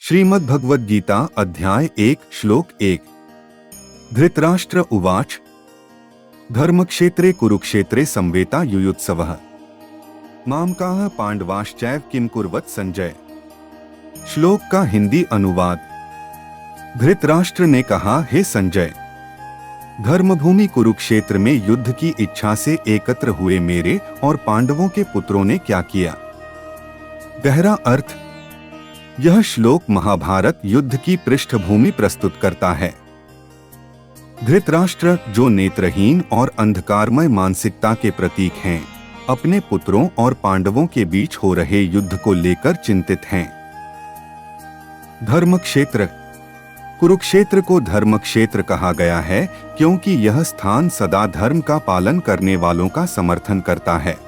श्रीमद्भगवद्गीता अध्याय 1 श्लोक 1। धृतराष्ट्र उवाच धर्मक्षेत्रे कुरुक्षेत्रे संवेता युयुत्सवः मामकाः पांडवाश्चैव किम कुर्वत संजय। श्लोक का हिंदी अनुवाद। धृतराष्ट्र ने कहा, हे संजय, धर्मभूमि कुरुक्षेत्र में युद्ध की इच्छा से एकत्र हुए मेरे और पांडवों के पुत्रों ने क्या किया। गहरा अर्थ। यह श्लोक महाभारत युद्ध की पृष्ठभूमि प्रस्तुत करता है। धृतराष्ट्र, जो नेत्रहीन और अंधकारमय मानसिकता के प्रतीक हैं, अपने पुत्रों और पांडवों के बीच हो रहे युद्ध को लेकर चिंतित हैं। धर्मक्षेत्र। कुरुक्षेत्र को धर्मक्षेत्र कहा गया है क्योंकि यह स्थान सदा धर्म का पालन करने वालों का समर्थन करता है।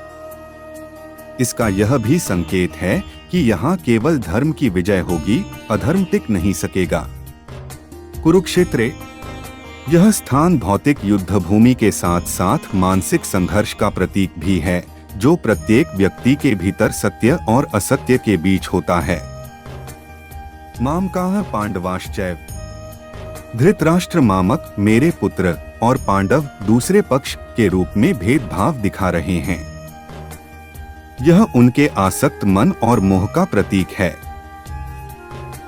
इसका यह भी संकेत है कि यहाँ केवल धर्म की विजय होगी, अधर्म टिक नहीं सकेगा। कुरुक्षेत्र। यह स्थान भौतिक युद्ध भूमि के साथ साथ मानसिक संघर्ष का प्रतीक भी है, जो प्रत्येक व्यक्ति के भीतर सत्य और असत्य के बीच होता है। मामकाः पांडवाश्चैव। धृतराष्ट्र मामक मेरे पुत्र और पांडव दूसरे पक्ष के रूप में भेदभाव दिखा रहे हैं। यह उनके आसक्त मन और मोह का प्रतीक है।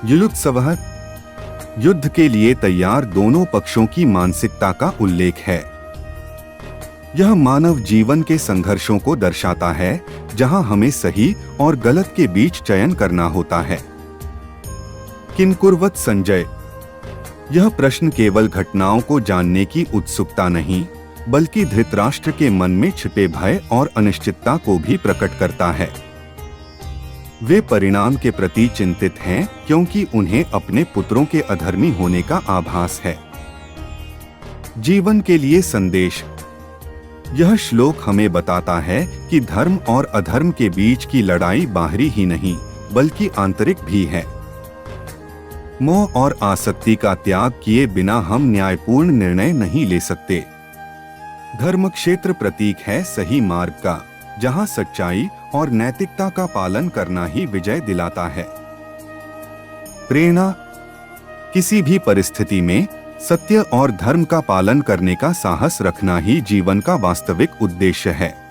युयुत्सवः। युद्ध के लिए तैयार दोनों पक्षों की मानसिकता का उल्लेख है। यह मानव जीवन के संघर्षों को दर्शाता है, जहां हमें सही और गलत के बीच चयन करना होता है। किम कुर्वत संजय। यह प्रश्न केवल घटनाओं को जानने की उत्सुकता नहीं, बल्कि धृतराष्ट्र के मन में छिपे भय और अनिश्चितता को भी प्रकट करता है। वे परिणाम के प्रति चिंतित हैं क्योंकि उन्हें अपने पुत्रों के अधर्मी होने का आभास है। जीवन के लिए संदेश। यह श्लोक हमें बताता है कि धर्म और अधर्म के बीच की लड़ाई बाहरी ही नहीं, बल्कि आंतरिक भी है। मोह और आसक्ति का त्याग किए बिना हम न्यायपूर्ण निर्णय नहीं ले सकते। धर्मक्षेत्र प्रतीक है सही मार्ग का, जहां सच्चाई और नैतिकता का पालन करना ही विजय दिलाता है। प्रेरणा। किसी भी परिस्थिति में सत्य और धर्म का पालन करने का साहस रखना ही जीवन का वास्तविक उद्देश्य है।